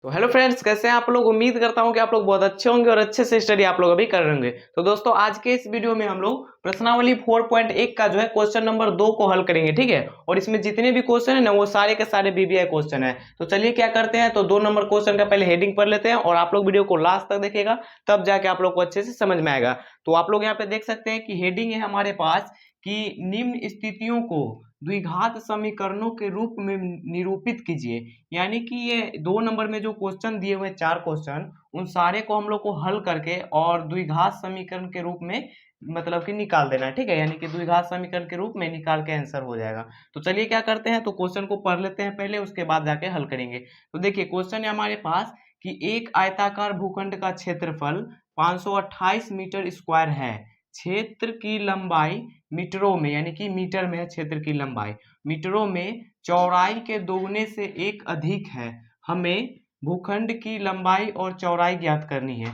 तो hello friends, कैसे हैं आप लोग। उम्मीद करता हूं कि आप लोग बहुत अच्छे होंगे और अच्छे से स्टडी आप लोग अभी कर रहे होंगे। तो दोस्तों, आज के इस वीडियो में हम लोग प्रश्नावली 4.1 का जो है क्वेश्चन नंबर 2 को हल करेंगे, ठीक है। और इसमें जितने भी क्वेश्चन है ना, वो सारे के सारे बीबीआई क्वेश्चन है। तो चलिए क्या करते हैं, तो 2 नंबर क्वेश्चन का पहले हेडिंग पढ़ लेते हैं और आप लोग वीडियो को लास्ट तक देखिएगा, तब जाके आप लोग को अच्छे से समझ में आएगा। तो आप लोग यहाँ पे देख सकते हैं कि हेडिंग है हमारे पास कि निम्न स्थितियों को द्विघात समीकरणों के रूप में निरूपित कीजिए। यानी कि ये 2 नंबर में जो क्वेश्चन दिए हुए 4 क्वेश्चन, उन सारे को हम लोग को हल करके और द्विघात समीकरण के रूप में मतलब कि निकाल देना है, ठीक है। यानी कि द्विघात समीकरण के रूप में निकाल के आंसर हो जाएगा। तो चलिए क्या करते हैं, तो क्वेश्चन को पढ़ लेते हैं पहले, उसके बाद जाके हल करेंगे। तो देखिए क्वेश्चन है हमारे पास कि एक आयताकार भूखंड का क्षेत्रफल 528 मीटर स्क्वायर है। क्षेत्र की लंबाई मीटरों में, यानी कि मीटर में है क्षेत्र की लंबाई, मीटरों में चौड़ाई के दोगुने से एक अधिक है। हमें भूखंड की लंबाई और चौड़ाई ज्ञात करनी है।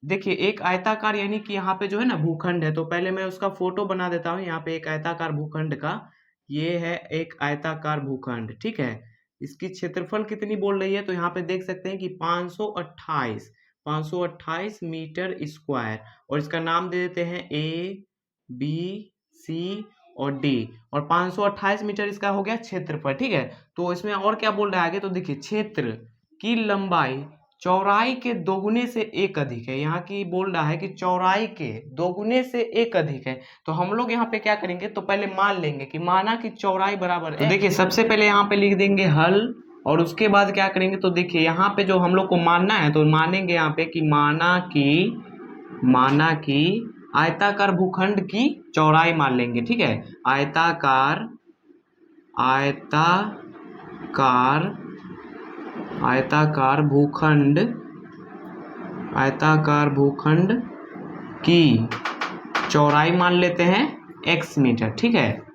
देखिए एक आयताकार, यानी कि यहाँ पे जो है ना भूखंड है, तो पहले मैं उसका फोटो बना देता हूँ। यहाँ पे एक आयताकार भूखंड का, ये है एक आयताकार भूखंड, ठीक है। इसकी क्षेत्रफल कितनी बोल रही है, तो यहाँ पे देख सकते हैं कि 528 मीटर स्क्वायर। और इसका नाम दे देते हैं ए, बी, सी और डी। और 528 मीटर इसका हो गया क्षेत्रफल, ठीक है। तो इसमें और क्या बोल रहा है आगे, तो देखिए क्षेत्र की लंबाई चौड़ाई के दोगुने से एक अधिक है। यहाँ की बोल रहा है कि चौड़ाई के दोगुने से एक अधिक है। तो हम लोग यहाँ पे क्या करेंगे, तो पहले मान लेंगे कि माना कि चौड़ाई बराबर है। तो देखिए सबसे पहले यहाँ पे लिख देंगे हल, और उसके बाद क्या करेंगे, तो देखिए यहाँ पे जो हम लोग को मानना है, तो मानेंगे यहाँ पे कि माना कि आयताकार भूखंड की चौड़ाई मान लेंगे, ठीक है। आयताकार आयताकार आयताकार भूखंड की चौड़ाई मान लेते हैं x मीटर, ठीक है।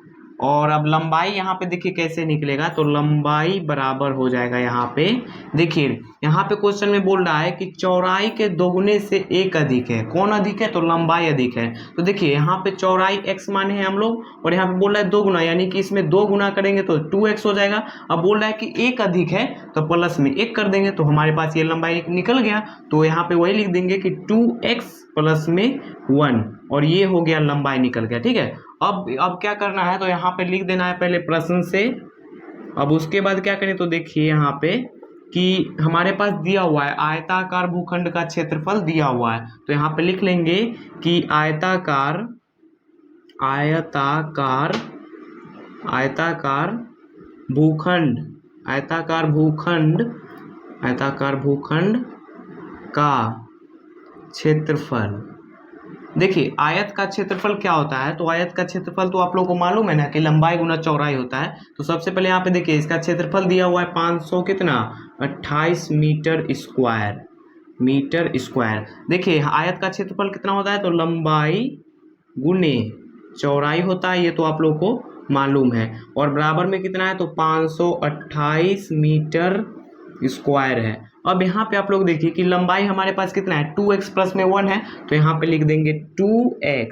और अब लंबाई यहाँ पे देखिए कैसे निकलेगा, तो लंबाई बराबर हो जाएगा यहाँ पे। देखिए यहाँ पे क्वेश्चन में बोल रहा है कि चौड़ाई के दोगुने से एक अधिक है। कौन अधिक है, तो लंबाई अधिक है। तो देखिए यहाँ पे चौड़ाई x माने हैं हम लोग, और यहाँ पे बोल रहा है 2 गुना, यानी कि इसमें 2 गुना करेंगे तो 2x हो जाएगा। अब बोल रहा है कि एक अधिक है, तो प्लस में 1 कर देंगे, तो हमारे पास ये लंबाई निकल गया। तो यहाँ पे वही लिख देंगे कि 2x प्लस में 1, और ये हो गया लंबाई निकल गया, ठीक है। अब क्या करना है, तो यहाँ पे लिख देना है पहले प्रश्न से। अब उसके बाद क्या करें, तो देखिए यहाँ पे कि हमारे पास दिया हुआ है आयताकार भूखंड का क्षेत्रफल दिया हुआ है। तो यहाँ पे लिख लेंगे कि आयताकार भूखंड का क्षेत्रफल। देखिए आयत का क्षेत्रफल क्या होता है, तो आयत का क्षेत्रफल तो आप लोगों को मालूम है ना कि लंबाई गुना चौड़ाई होता है। तो सबसे पहले यहाँ पे देखिए इसका क्षेत्रफल दिया हुआ है 500 कितना 28 मीटर स्क्वायर। देखिए आयत का क्षेत्रफल कितना होता है, तो लंबाई गुने चौड़ाई होता है, ये तो आप लोग को मालूम है। और बराबर में कितना है, तो 528 मीटर स्क्वायर है। अब यहाँ पे आप लोग देखिए कि लंबाई हमारे पास कितना है, 2x प्लस में 1 है, तो यहाँ पे लिख देंगे 2x,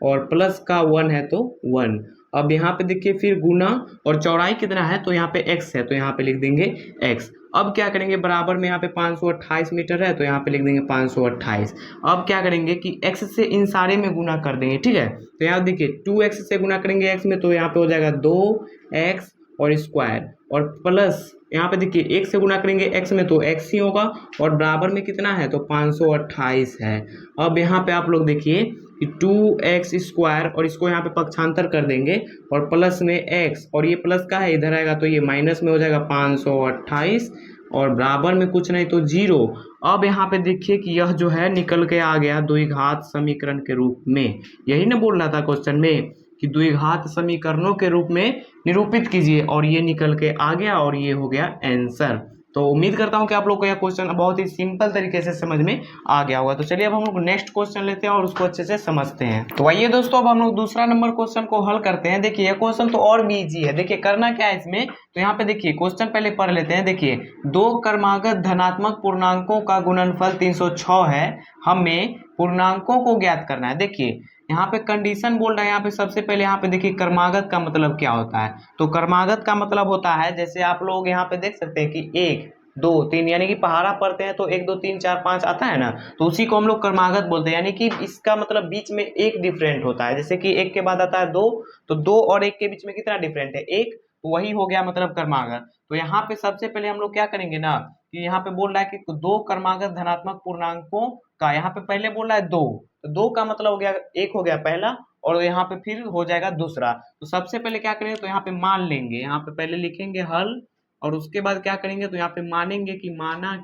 और प्लस का 1 है तो 1। अब यहाँ पे देखिए फिर गुना, और चौड़ाई कितना है, तो यहाँ पे x है, तो यहाँ पे लिख देंगे x। अब क्या करेंगे, बराबर में यहाँ पे 528 मीटर है, तो यहाँ पे लिख देंगे 528। अब क्या करेंगे कि x से इन सारे में गुना कर देंगे, ठीक है। तो यहाँ देखिए 2x से गुना करेंगे x में, तो यहाँ पे हो जाएगा 2x और स्क्वायर, और प्लस यहाँ पे देखिए 1 से गुना करेंगे x में, तो x ही होगा, और बराबर में कितना है, तो 528 है। अब यहाँ पे आप लोग देखिए कि 2x स्क्वायर, और इसको यहाँ पे पक्षांतर कर देंगे, और प्लस में x, और ये प्लस का है इधर आएगा, तो ये माइनस में हो जाएगा 528, और बराबर में कुछ नहीं तो 0। अब यहाँ पे देखिए कि यह जो है निकल के आ गया द्विघात समीकरण के रूप में। यही ना बोल रहा था क्वेश्चन में कि द्विघात समीकरणों के रूप में निरूपित कीजिए, और ये निकल के आ गया, और ये हो गया आंसर। तो उम्मीद करता हूं कि आप लोग को यह क्वेश्चन बहुत ही सिंपल तरीके से समझ में आ गया होगा। तो चलिए अब हम लोग नेक्स्ट क्वेश्चन लेते हैं और उसको अच्छे से समझते हैं। तो आइए दोस्तों, अब हम लोग दूसरा नंबर क्वेश्चन को हल करते हैं। देखिए यह क्वेश्चन तो और भी इजी है। देखिए करना क्या है इसमें, तो यहाँ पे देखिए क्वेश्चन पहले पढ़ लेते हैं। देखिए 2 क्रमागत धनात्मक पूर्णांकों का गुणनफल 306 है। हमें पूर्णांकों को ज्ञात करना है। देखिए यहाँ पे कंडीशन बोल रहा है। यहाँ पे सबसे पहले यहाँ पे देखिए क्रमागत का मतलब क्या होता है, तो क्रमागत का मतलब होता है, जैसे आप लोग यहाँ पे देख सकते हैं कि 1 दो तीन, यानी कि पहाड़ा पढ़ते हैं तो 1 2 3 4 5 आता है ना, तो उसी को हम लोग क्रमागत बोलते हैं। यानी कि इसका मतलब बीच में एक डिफरेंट होता है, जैसे कि एक के बाद आता है दो, तो दो और एक के बीच में कितना डिफरेंट है, एक, तो वही हो गया मतलब क्रमागत। तो यहाँ पे सबसे पहले हम लोग क्या करेंगे ना, कि यहाँ पे बोल रहा है कि दो क्रमागत धनात्मक पूर्णांकों का, यहाँ पे पहले बोल रहा है दो, तो दो का मतलब हो गया, एक हो गया पहला, और यहाँ पे फिर हो जाएगा दूसरा। तो सबसे पहले क्या करेंगे, तो यहाँ पे मान लेंगे, यहाँ पे पहले लिखेंगे हल, और उसके बाद क्या करेंगे, तो यहाँ पे मानेंगे कि माना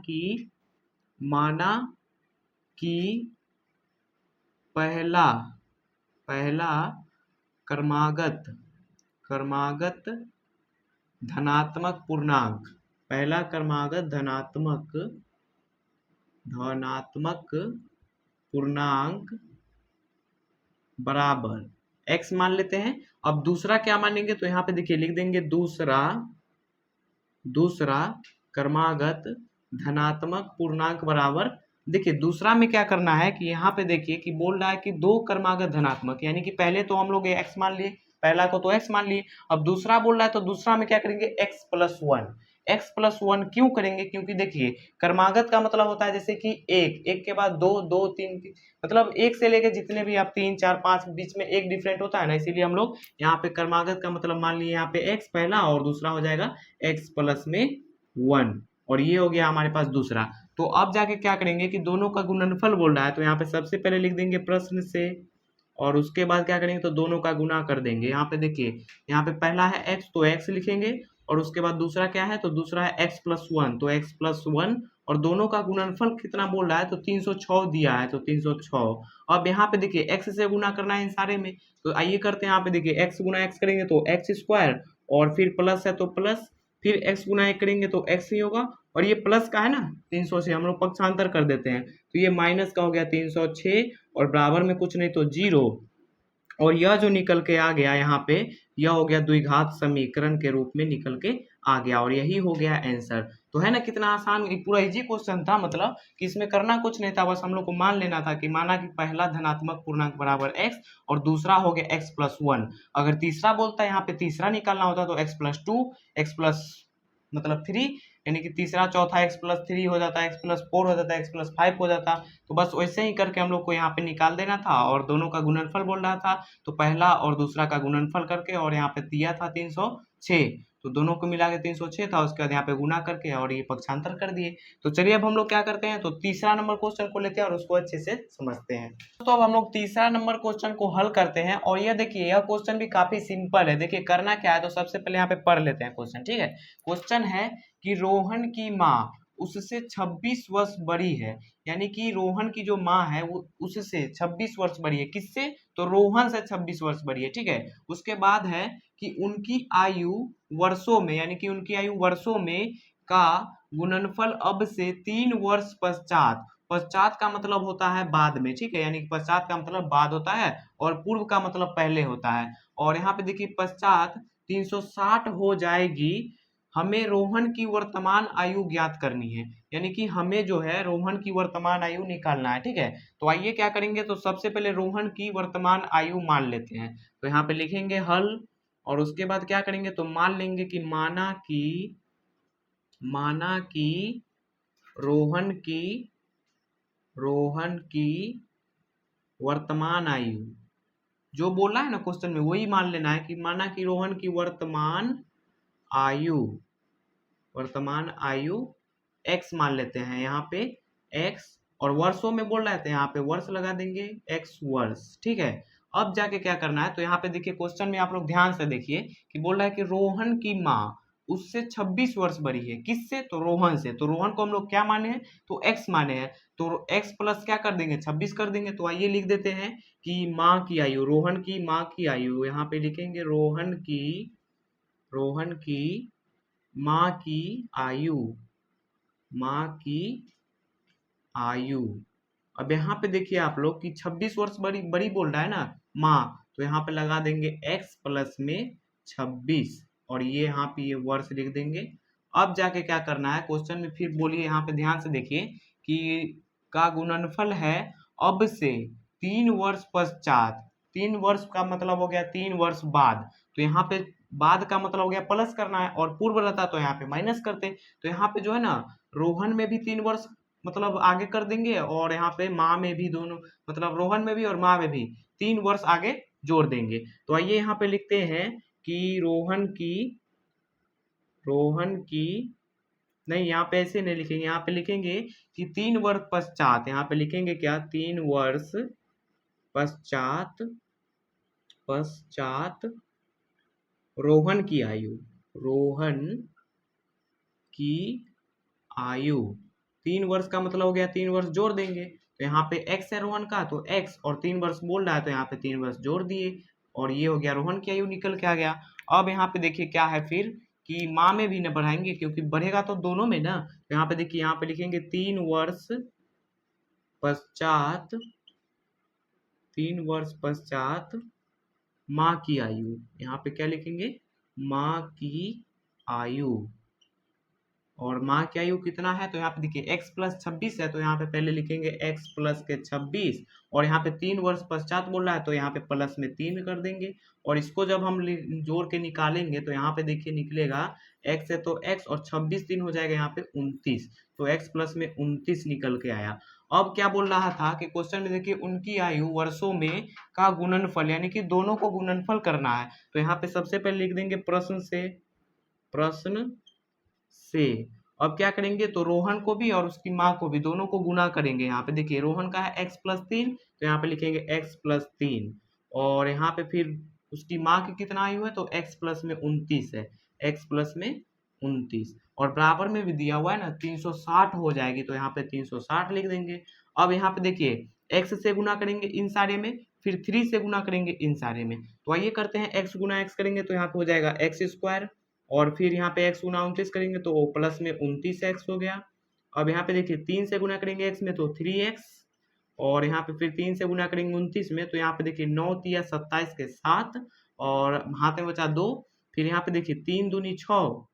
कि पहला पहला क्रमागत क्रमागत धनात्मक पूर्णांक, पहला क्रमागत धनात्मक पूर्णांक बराबर x मान लेते हैं। अब दूसरा क्या मानेंगे, तो यहाँ पे देखिए लिख देंगे दूसरा क्रमागत धनात्मक पूर्णांक बराबर, देखिए दूसरा में क्या करना है कि यहाँ पे देखिए कि बोल रहा है कि दो क्रमागत धनात्मक, यानी कि पहले तो हम लोग x मान लिए, पहला को तो x मान लिए, अब दूसरा बोल रहा है तो दूसरा में क्या करेंगे, x+1 क्यों करेंगे, क्योंकि देखिए क्रमागत का मतलब होता है जैसे कि एक के बाद दो, दो तीन, मतलब एक से लेके जितने भी आप 3 4 5 बीच में एक डिफरेंट होता है ना, इसीलिए हम लोग यहाँ पे क्रमागत का मतलब मान लिए यहाँ पे x पहला, और दूसरा हो जाएगा x+1, और ये हो गया हमारे पास दूसरा। तो अब जाके क्या करेंगे कि दोनों का गुणनफल बोल रहा है, तो यहाँ पे सबसे पहले लिख देंगे प्रश्न से, और उसके बाद क्या करेंगे, तो दोनों का गुना कर देंगे। यहाँ पे देखिए, यहाँ पे पहला है x, तो x लिखेंगे, और उसके बाद दूसरा क्या है, तो दूसरा है x+1, तो x+1, और दोनों का गुणनफल कितना बोल रहा है, तो 306 दिया है, तो 306। अब यहाँ पे देखिए x से गुना करना है इन सारे में, तो आइए करते हैं। यहाँ पे देखिए x गुना x करेंगे तो x², और फिर प्लस है तो प्लस, फिर x गुना 1 करेंगे तो x ही होगा, और ये प्लस का है ना 300 से हम लोग पक्षांतर कर देते हैं, तो ये माइनस का हो गया 306, और बराबर में कुछ नहीं तो 0, और यह जो निकल के आ गया यहाँ पे, यह हो गया द्विघात समीकरण के रूप में निकल के आ गया, और यही हो गया आंसर। तो है ना कितना आसान, पूरा इजी क्वेश्चन था, मतलब कि इसमें करना कुछ नहीं था, बस हम लोग को मान लेना था कि माना कि पहला धनात्मक पूर्णांक बराबर x, और दूसरा हो गया x+1। अगर तीसरा बोलता है यहाँ पे तीसरा निकालना होता तो x+2, x प्लस मतलब 3, यानी कि तीसरा चौथा x+3 हो जाता, x+4 हो जाता, x+5 हो जाता। तो बस वैसे ही करके हम लोग को यहाँ पे निकाल देना था, और दोनों का गुणनफल बोल रहा था, तो पहला और दूसरा का गुणनफल करके, और यहाँ पे दिया था 306, तो दोनों को मिला के 306 था, उसके बाद यहाँ पे गुना करके और ये पक्षांतर कर दिए। तो चलिए अब हम लोग क्या करते हैं, तो तीसरा नंबर क्वेश्चन को लेते हैं और उसको अच्छे से समझते हैं। तो अब हम लोग तीसरा नंबर क्वेश्चन को हल करते हैं, और ये देखिए यह क्वेश्चन भी काफी सिंपल है। देखिए करना क्या है, तो सबसे पहले यहाँ पे पढ़ लेते हैं क्वेश्चन, ठीक है। क्वेश्चन है कि रोहन की माँ उससे 26 वर्ष बड़ी है, यानी कि रोहन की जो माँ है वो उससे 26 वर्ष बड़ी है, किससे, तो रोहन से 26 वर्ष बड़ी है, ठीक है। उसके बाद है कि उनकी आयु वर्षों में, यानी कि उनकी आयु वर्षों में का गुणनफल अब से 3 वर्ष पश्चात, पश्चात का मतलब होता है बाद में, ठीक है, यानी कि पश्चात का मतलब बाद होता है, और पूर्व का मतलब पहले होता है, और यहाँ पे देखिए पश्चात 360 हो जाएगी, हमें रोहन की वर्तमान आयु ज्ञात करनी है, यानी कि हमें जो है रोहन की वर्तमान आयु निकालना है, ठीक है। तो आइए क्या करेंगे, तो सबसे पहले रोहन की वर्तमान आयु मान लेते हैं, तो यहाँ पे लिखेंगे हल, और उसके बाद क्या करेंगे, तो मान लेंगे कि माना कि रोहन की वर्तमान आयु, जो बोला है ना क्वेश्चन में वही मान लेना है, कि माना कि रोहन की वर्तमान आयु x मान लेते हैं यहाँ पे x, और वर्षों में बोल रहे थे यहाँ पे वर्ष लगा देंगे x वर्ष, ठीक है। अब जाके क्या करना है, तो यहाँ पे देखिए क्वेश्चन में आप लोग ध्यान से देखिए कि बोल रहा है कि रोहन की माँ उससे 26 वर्ष बड़ी है, किससे, तो रोहन से, तो रोहन को हम लोग क्या माने हैं, तो x माने हैं, तो x प्लस क्या कर देंगे 26 कर देंगे। तो आइए लिख देते हैं कि माँ की आयु, रोहन की माँ की आयु, यहाँ पे लिखेंगे रोहन की माँ की आयु। अब यहाँ पे देखिए आप लोग कि 26 वर्ष बड़ी बड़ी बोल रहा है ना माँ, तो यहाँ पे लगा देंगे x प्लस में 26, और ये यहाँ पे ये वर्ष लिख देंगे। अब जाके क्या करना है क्वेश्चन में, फिर बोलिए यहाँ पे ध्यान से देखिए कि का गुणनफल है अब से 3 वर्ष पश्चात, 3 वर्ष का मतलब हो गया 3 वर्ष बाद, तो यहाँ पे बाद का मतलब हो गया प्लस करना है, और पूर्व रहता तो यहाँ पे माइनस करते, तो यहाँ पे जो है ना रोहन में भी 3 वर्ष मतलब आगे कर देंगे, और यहाँ पे माँ में भी दोनों, मतलब रोहन में भी और माँ में भी 3 वर्ष आगे जोड़ देंगे। तो आइए यहाँ पे लिखते हैं कि रोहन की नहीं, यहाँ पे ऐसे नहीं लिखेंगे, यहाँ पे लिखेंगे कि 3 वर्ष पश्चात, यहाँ पे लिखेंगे क्या, 3 वर्ष पश्चात, पश्चात रोहन की आयु, रोहन की आयु 3 वर्ष का मतलब हो गया 3 वर्ष जोड़ देंगे, तो यहाँ पे x है रोहन का, तो x, और 3 वर्ष बोल रहा है तो यहाँ पे 3 वर्ष जोड़ दिए, और ये हो गया रोहन की आयु निकल के आ गया। अब यहाँ पे देखिए क्या है फिर कि माँ में भी न बढ़ाएंगे, क्योंकि बढ़ेगा तो दोनों में ना, तो यहाँ पे देखिए, यहाँ पे लिखेंगे 3 वर्ष पश्चात, 3 वर्ष पश्चात माँ की आयु, यहाँ पे क्या लिखेंगे, माँ की आयु, और माँ की आयु कितना है, तो यहाँ पे देखिए x प्लस 26 है, तो यहाँ पे पहले लिखेंगे x प्लस के 26, और यहाँ पे 3 वर्ष पश्चात बोल रहा है तो यहाँ पे प्लस में 3 कर देंगे, और इसको जब हम जोड़ के निकालेंगे तो यहाँ पे देखिए निकलेगा x है तो x, और 26 3 हो जाएगा यहाँ पे 29, तो x प्लस में 29 निकल के आया। अब क्या बोल रहा था कि क्वेश्चन में देखिए उनकी आयु वर्षों में का गुणनफल, यानी कि दोनों को गुणनफल करना है, तो यहाँ पे सबसे पहले लिख देंगे प्रश्न से। अब क्या करेंगे, तो रोहन को भी और उसकी माँ को भी दोनों को गुना करेंगे। यहाँ पे देखिए रोहन का है x प्लस 3, तो यहाँ पे लिखेंगे x प्लस 3, और यहाँ पे फिर उसकी माँ की कितना आयु है, तो x प्लस में 29 है, x प्लस में 29, और बराबर में भी दिया हुआ है ना 360 हो जाएगी, तो यहाँ पे 360 लिख देंगे। अब यहाँ पे देखिए x से गुना करेंगे इन सारे में, फिर 3 से गुना करेंगे इन सारे में, तो आइए करते हैं, x गुना x करेंगे तो यहाँ पे हो जाएगा x स्क्वायर, और फिर यहाँ पे x गुना 29 करेंगे तो प्लस में 29x हो गया। अब यहाँ पे देखिए 3 से गुना करेंगे x में तो 3x, और यहाँ पे फिर 3 से गुना करेंगे 29 में, तो यहाँ पे देखिए 9 तिया 27 के 7, और हाथ में बचा 2, फिर यहाँ पे देखिए 3 दूनी 6,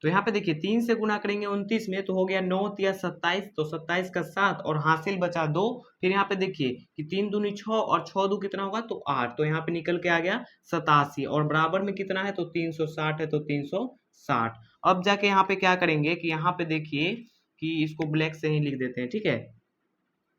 तो यहाँ पे देखिए 3 से गुना करेंगे 29 में तो हो गया 9 तिया 27, तो 27 का 7, और हासिल बचा 2, फिर यहाँ पे देखिए कि 3 दूनी 6, और 6 दू कितना होगा तो 8, तो यहाँ पे निकल के आ गया 87, और बराबर में कितना है तो 360 है, तो 360। अब जाके यहाँ पे क्या करेंगे कि यहाँ पे देखिए कि इसको ब्लैक से ही लिख देते हैं, ठीक है,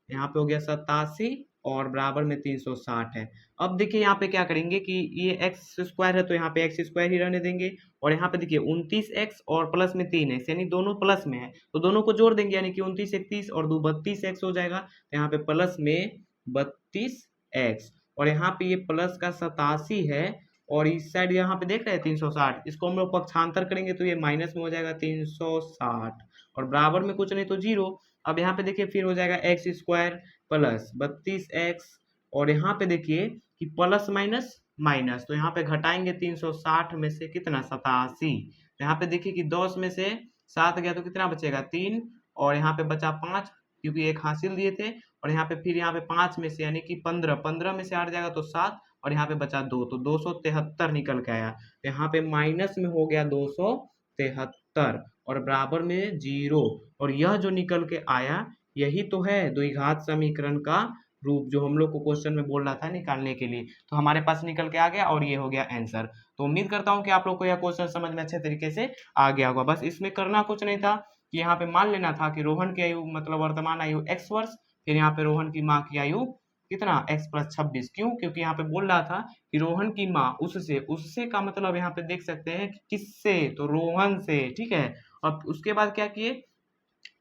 यहाँ पे हो गया 87, और बराबर में 360 है। अब देखिए यहाँ पे क्या करेंगे कि ये x स्क्वायर है तो यहाँ पे x स्क्वायर ही रहने देंगे, और यहाँ पे देखिए 29x और प्लस में 3x, यानी दोनों प्लस में है तो दोनों को जोड़ देंगे, यानी कि 29 31 और 2 32x हो जाएगा, तो यहाँ पे प्लस में 32x, और यहाँ पे ये प्लस का 87 है, और इस साइड यहाँ पे देख रहे हैं 360, इसको हम लोग पक्षांतर करेंगे तो ये माइनस में हो जाएगा 360, और बराबर में कुछ नहीं तो 0। अब यहाँ पे देखिए फिर हो जाएगा एक्स स्क्वायर प्लस 32x, और यहाँ पे देखिए कि प्लस माइनस माइनस, तो यहाँ पे घटाएंगे 360 में से कितना 87, तो यहाँ पे देखिए कि 10 में से 7 गया तो कितना बचेगा 3, और यहाँ पे बचा 5 क्योंकि एक हासिल दिए थे, और यहाँ पे फिर यहाँ पे 5 में से यानी कि 15 में से 8 जाएगा तो 7, और यहाँ पे बचा 2, तो 273 निकल के आया, तो यहाँ पे माइनस में हो गया 273, और बराबर में 0, और यह जो निकल के आया यही तो है द्विघात समीकरण का रूप जो हम लोग को क्वेश्चन में बोल रहा था निकालने के लिए, तो हमारे पास निकल के आ गया, और ये हो गया आंसर। तो उम्मीद करता हूँ कि आप लोग को यह क्वेश्चन समझ में अच्छे तरीके से आ गया होगा। बस इसमें करना कुछ नहीं था कि यहाँ पे मान लेना था कि रोहन की आयु मतलब वर्तमान आयु x वर्ष, फिर यहाँ पे रोहन की माँ की आयु कितना x प्लस 26, क्यों, क्योंकि यहाँ पे बोल रहा था कि रोहन की माँ उससे, उससे का मतलब यहाँ पे देख सकते हैं कि किससे, तो रोहन से, ठीक है। अब उसके बाद क्या किए,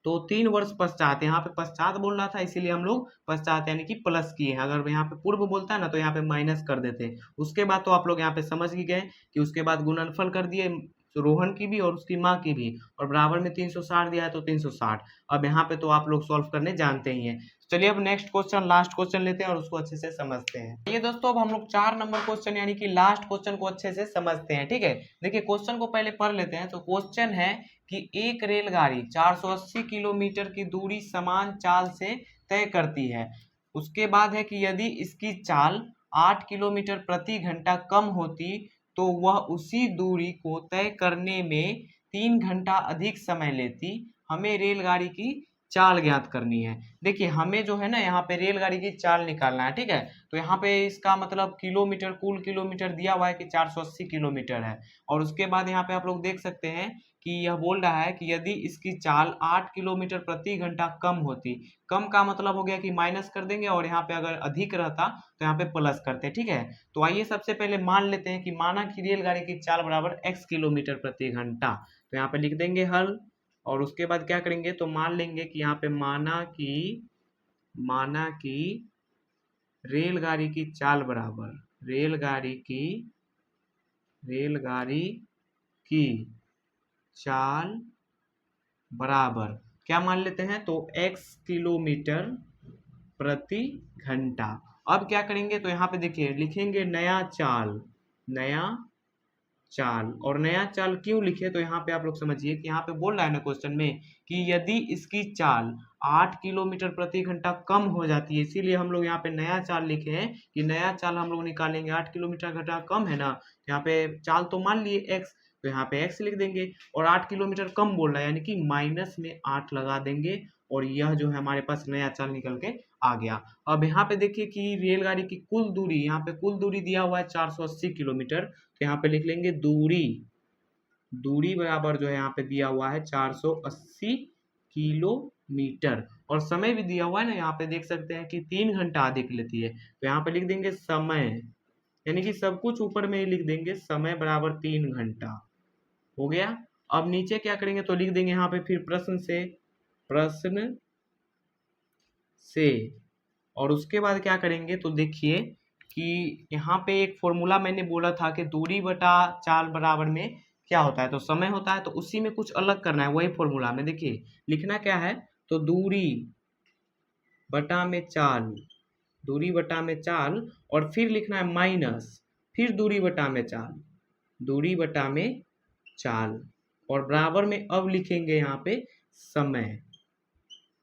तो 3 वर्ष पश्चात, यहाँ पे पश्चात बोल रहा था इसीलिए हम लोग पश्चात यानी कि प्लस किए हैं, अगर यहाँ पे पूर्व बोलता है ना तो यहाँ पे माइनस कर देते। उसके बाद तो आप लोग यहाँ पे समझ ही गए कि उसके बाद गुणनफल कर दिए रोहन की भी और उसकी माँ की भी, और बराबर में 360 दिया है तो 360। अब यहाँ पे तो आप लोग सॉल्व करने जानते ही हैं। चलिए अब नेक्स्ट क्वेश्चन, लास्ट क्वेश्चन लेते हैं और उसको अच्छे से समझते हैं। ये दोस्तों अब हम लोग 4 नंबर क्वेश्चन यानी कि लास्ट क्वेश्चन को अच्छे से समझते हैं, ठीक है। देखिए क्वेश्चन को पहले पढ़ लेते हैं। तो क्वेश्चन है कि एक रेलगाड़ी 480 किलोमीटर की दूरी समान चाल से तय करती है। उसके बाद है कि यदि इसकी चाल 8 किलोमीटर प्रति घंटा कम होती तो वह उसी दूरी को तय करने में 3 घंटा अधिक समय लेती। हमें रेलगाड़ी की चाल ज्ञात करनी है। देखिए हमें जो है ना यहाँ पे रेलगाड़ी की चाल निकालना है, ठीक है। तो यहाँ पे इसका मतलब किलोमीटर, कुल किलोमीटर दिया हुआ है कि 480 किलोमीटर है। और उसके बाद यहाँ पे आप लोग देख सकते हैं कि यह बोल रहा है कि यदि इसकी चाल 8 किलोमीटर प्रति घंटा कम होती, कम का मतलब हो गया कि माइनस कर देंगे, और यहाँ पे अगर अधिक रहता तो यहाँ पे प्लस करते, ठीक है। तो आइए सबसे पहले मान लेते हैं कि माना कि रेलगाड़ी की चाल बराबर x किलोमीटर प्रति घंटा। तो यहाँ पे लिख देंगे हल, और उसके बाद क्या करेंगे, तो मान लेंगे कि यहाँ पे माना कि रेलगाड़ी की चाल बराबर रेलगाड़ी की चाल बराबर क्या मान लेते हैं, तो x किलोमीटर प्रति घंटा। अब क्या करेंगे, तो यहाँ पे देखिए लिखेंगे नया चाल। और नया चाल क्यों लिखे, तो यहाँ पे आप लोग समझिए कि यहाँ पे बोल रहा है ना क्वेश्चन में कि यदि इसकी चाल 8 किलोमीटर प्रति घंटा कम हो जाती है, इसीलिए हम लोग यहाँ पे नया चाल लिखे हैं कि नया चाल हम लोग निकालेंगे। 8 किलोमीटर घंटा कम है ना, तो यहाँ पे चाल तो मान लिए x, तो यहाँ पे x लिख देंगे। और 8 किलोमीटर कम बोल रहा है यानी कि माइनस में 8 लगा देंगे, और यह जो है हमारे पास नया चाल निकल के आ गया। अब यहाँ पे देखिए कि रेलगाड़ी की कुल दूरी, यहाँ पे कुल दूरी दिया हुआ है 480 किलोमीटर। तो यहाँ पे लिख लेंगे दूरी बराबर जो है यहाँ पे दिया हुआ है 480 किलोमीटर। और समय भी दिया हुआ है ना, यहाँ पे देख सकते हैं कि 3 घंटा अधिक लेती है। तो यहाँ पे लिख देंगे समय, यानी कि सब कुछ ऊपर में ही लिख देंगे, समय बराबर 3 घंटा हो गया। अब नीचे क्या करेंगे, तो लिख देंगे यहाँ पे फिर प्रश्न से। और उसके बाद क्या करेंगे, तो देखिए कि यहाँ पे एक फॉर्मूला मैंने बोला था कि दूरी बटा चाल बराबर में क्या होता है, तो समय होता है। तो उसी में कुछ अलग करना है, वही फॉर्मूला में देखिए लिखना क्या है, तो दूरी बटा में चाल, और फिर लिखना है माइनस, फिर दूरी बटा में चाल, और बराबर में अब लिखेंगे यहाँ पे समय।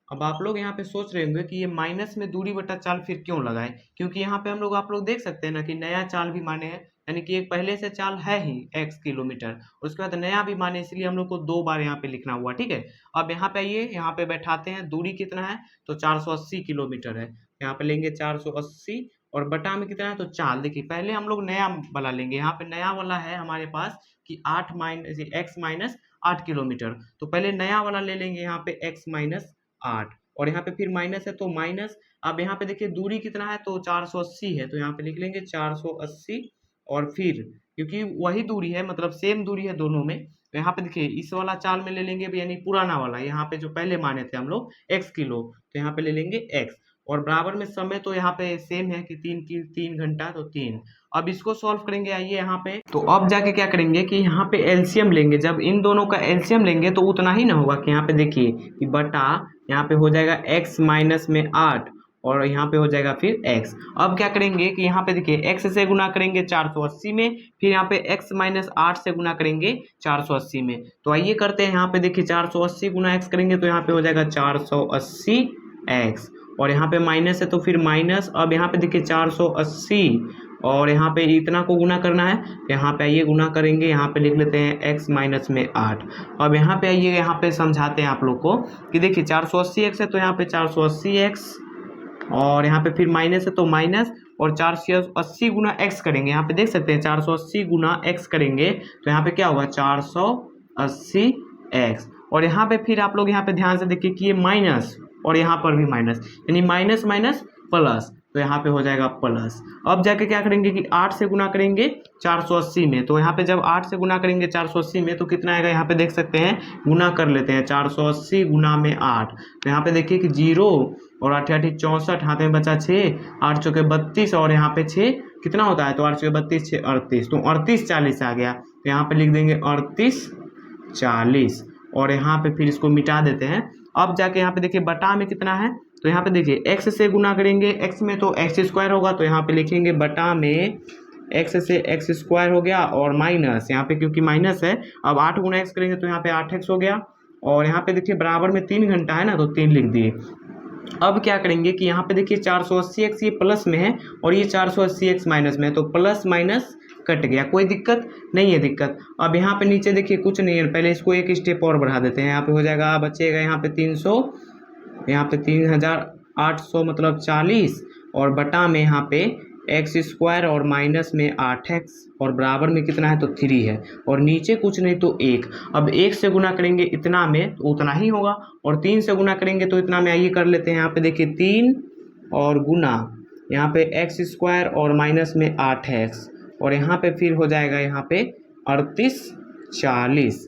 अब आप लोग यहाँ पे सोच रहे होंगे कि ये माइनस में दूरी बटा चाल फिर क्यों लगाए, क्योंकि यहाँ पे आप लोग देख सकते हैं ना कि नया चाल भी माने हैं, यानी कि एक पहले से चाल है ही x किलोमीटर, उसके बाद नया भी माने, इसलिए हम लोग को 2 बार यहाँ पे लिखना हुआ, ठीक है। अब यहाँ पे आइए, यहाँ पे बैठाते हैं, दूरी कितना है, तो 480 किलोमीटर है। यहाँ पे लेंगे 480, और बटा में कितना है, तो चाल। देखिए पहले हम लोग नया वाला लेंगे, यहाँ पे नया वाला है हमारे पास कि 8 माइनस 8 किलोमीटर। तो पहले नया वाला ले लेंगे यहाँ पे x माइनस 8, और यहाँ पे फिर माइनस है तो माइनस। अब यहाँ पे देखिए दूरी कितना है, तो 480 है, तो यहाँ पे लिख लेंगे 480, और फिर क्योंकि वही दूरी है, मतलब सेम दूरी है दोनों में, तो यहाँ पे देखिए इस वाला चाल में ले लेंगे, यानी पुराना वाला, यहाँ पे जो पहले माने थे हम लोग x किलो, तो यहाँ पे ले लेंगे x। और बराबर में समय तो यहाँ पे सेम है कि 3 घंटा, तो 3। अब इसको सॉल्व करेंगे, आइए यहाँ पे, तो अब जाके क्या करेंगे कि यहाँ पे एलसीएम लेंगे। जब इन दोनों का एलसीएम लेंगे तो उतना ही ना होगा कि यहाँ पे देखिए कि बटा, यहाँ पे हो जाएगा x माइनस में 8, और यहाँ पे हो जाएगा फिर x। अब क्या करेंगे कि यहाँ पे देखिए x से गुना करेंगे 480 में, फिर यहाँ पे x माइनस 8 से गुना करेंगे 480 में। तो आइए करते हैं, यहाँ पे देखिए 480 गुना x करेंगे तो यहाँ पे हो जाएगा 480x, और यहाँ पे माइनस है तो फिर माइनस। अब यहाँ पे देखिए 480, और यहाँ पे इतना को गुना करना है, यहाँ पे आइए गुना करेंगे, यहाँ पे लिख लेते हैं x माइनस में 8। अब यहाँ पे आइए, यहाँ पे समझाते हैं आप लोग को कि देखिए 480x है तो यहाँ पे 480x, और यहाँ पे फिर माइनस है तो माइनस, और 480 गुना x करेंगे, यहाँ पे देख सकते हैं 480 गुना x करेंगे तो यहाँ पे क्या होगा 480x। और यहाँ पे फिर आप लोग यहाँ पे ध्यान से देखिए कि ये माइनस, और यहाँ पर भी माइनस, यानी माइनस माइनस प्लस, तो यहाँ पे हो जाएगा प्लस। अब जाके क्या करेंगे कि 8 से गुना करेंगे 480 में, तो यहाँ पे जब 8 से गुना करेंगे 480 में तो कितना आएगा, यहाँ पे देख सकते हैं, गुना कर लेते हैं 480 गुना में 8, तो यहाँ पे देखिए कि 0 और 8 8 64, हाथ में बचा 6, 8 चौके 32, और यहाँ पे 6 कितना होता है, तो 8 चौके 32, 6 38, तो 38 40 आ गया। तो यहाँ पे लिख देंगे 38 40, और यहाँ पे फिर इसको मिटा देते हैं। अब जाके यहाँ पे देखिए बटा में कितना है, तो यहाँ पे देखिए x से गुना करेंगे, x में तो x स्क्वायर होगा, तो यहाँ पे लिखेंगे बटा में x से x स्क्वायर हो गया, और माइनस यहाँ पे क्योंकि माइनस है, अब 8 गुना x करेंगे तो यहाँ पे 8x हो गया, और यहाँ पे देखिए बराबर में 3 घंटा है ना, तो 3 लिख दिए। अब क्या करेंगे कि यहाँ पे देखिए 480x ये प्लस में है, और ये 480x माइनस में है, तो प्लस माइनस कट गया, कोई दिक्कत नहीं है दिक्कत। अब यहाँ पे नीचे देखिए कुछ नहीं है, पहले इसको एक स्टेप और बढ़ा देते हैं, यहाँ पे हो जाएगा, बचेगा यहाँ पे यहाँ पे 3800 मतलब 40 और बटा में यहाँ पे एक्स स्क्वायर और माइनस में 8x और बराबर में कितना है तो 3 है और नीचे कुछ नहीं तो 1। अब 1 से गुना करेंगे इतना में तो उतना ही होगा और 3 से गुना करेंगे तो इतना में। आइए कर लेते हैं। यहाँ पे देखिए 3 और गुना यहाँ पे एक्स स्क्वायर और माइनस में 8x और यहाँ पे फिर हो जाएगा यहाँ पे 38 40।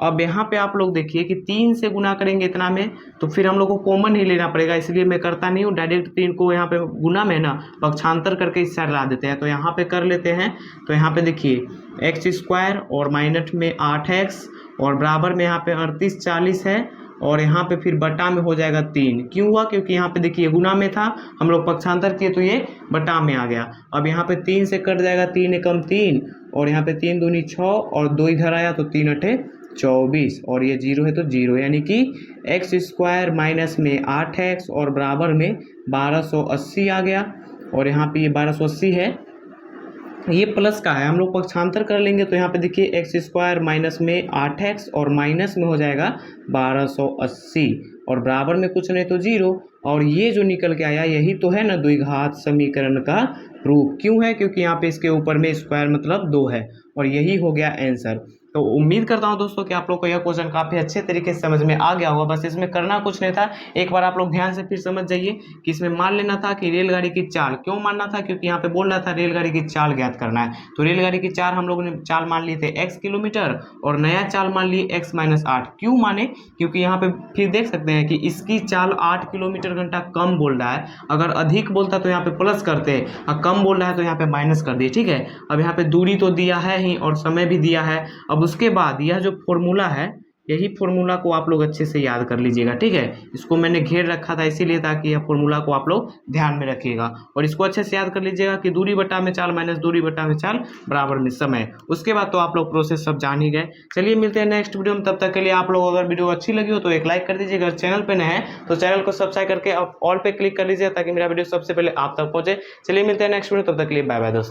अब यहाँ पे आप लोग देखिए कि 3 से गुना करेंगे इतना में तो फिर हम लोग को कॉमन ही लेना पड़ेगा, इसलिए मैं करता नहीं हूँ डायरेक्ट 3 को यहाँ पे गुना में ना पक्षांतर करके इस साइड ला देते हैं। तो यहाँ पे कर लेते हैं। तो यहाँ पे देखिए एक्स स्क्वायर और माइनस में 8x और बराबर में यहाँ पे 38 40 है और यहाँ पे फिर बटा में हो जाएगा 3। क्यों हुआ? क्योंकि यहाँ पे देखिए गुना में था, हम लोग पक्षांतर किए तो ये बटा में आ गया। अब यहाँ पे 3 से कट जाएगा, 3 एकम 3 और यहाँ पे 3 दूनी 6 और 2 इधर आया तो 3 अठे 24 और ये 0 है तो 0, यानी कि एक्स स्क्वायर माइनस में 8x और बराबर में 1280 आ गया और यहाँ पे ये 1280 है, ये प्लस का है। हम लोग पक्षांतर कर लेंगे तो यहाँ पे देखिए एक्स स्क्वायर माइनस में 8x और माइनस में हो जाएगा 1280 और बराबर में कुछ नहीं तो 0 और ये जो निकल के आया यही तो है ना द्विघात समीकरण का रूप। क्यों है? क्योंकि यहाँ पे इसके ऊपर में स्क्वायर मतलब 2 है और यही हो गया आंसर। तो उम्मीद करता हूँ दोस्तों कि आप लोग को यह क्वेश्चन काफ़ी अच्छे तरीके से समझ में आ गया होगा। बस इसमें करना कुछ नहीं था, एक बार आप लोग ध्यान से फिर समझ जाइए कि इसमें मान लेना था कि रेलगाड़ी की चाल। क्यों मानना था? क्योंकि यहाँ पे बोल रहा था रेलगाड़ी की चाल ज्ञात करना है। तो रेलगाड़ी की चाल हम लोगों ने चाल मान लिए थे x किलोमीटर और नया चाल मान लिए x - 8। क्यों माने? क्योंकि यहाँ पे फिर देख सकते हैं कि इसकी चाल 8 किलोमीटर घंटा कम बोल रहा है। अगर अधिक बोलता तो यहाँ पे प्लस करते और कम बोल रहा है तो यहाँ पे माइनस कर दिए। ठीक है, अब यहाँ पे दूरी तो दिया है ही और समय भी दिया है। अब उसके बाद यह जो फॉर्मूला है, यही फॉर्मूला को आप लोग अच्छे से याद कर लीजिएगा। ठीक है, इसको मैंने घेर रखा था इसीलिए ताकि यह फॉर्मूला को आप लोग ध्यान में रखिएगा और इसको अच्छे से याद कर लीजिएगा कि दूरी बटा में चाल माइनस दूरी बटा में चाल बराबर में समय। उसके बाद तो आप लोग प्रोसेस सब जान ही गए। चलिए मिलते हैं नेक्स्ट वीडियो में, तब तक के लिए आप लोग अगर वीडियो अच्छी लगी हो तो एक लाइक कर दीजिएगा। अगर चैनल पे नए हैं तो चैनल को सब्सक्राइब करके ऑल पे क्लिक कर लीजिए ताकि मेरा वीडियो सबसे पहले आप तक पहुंचे। चलिए मिलते हैं नेक्स्ट वीडियो, तब तक के लिए बाय बाय दोस्तों।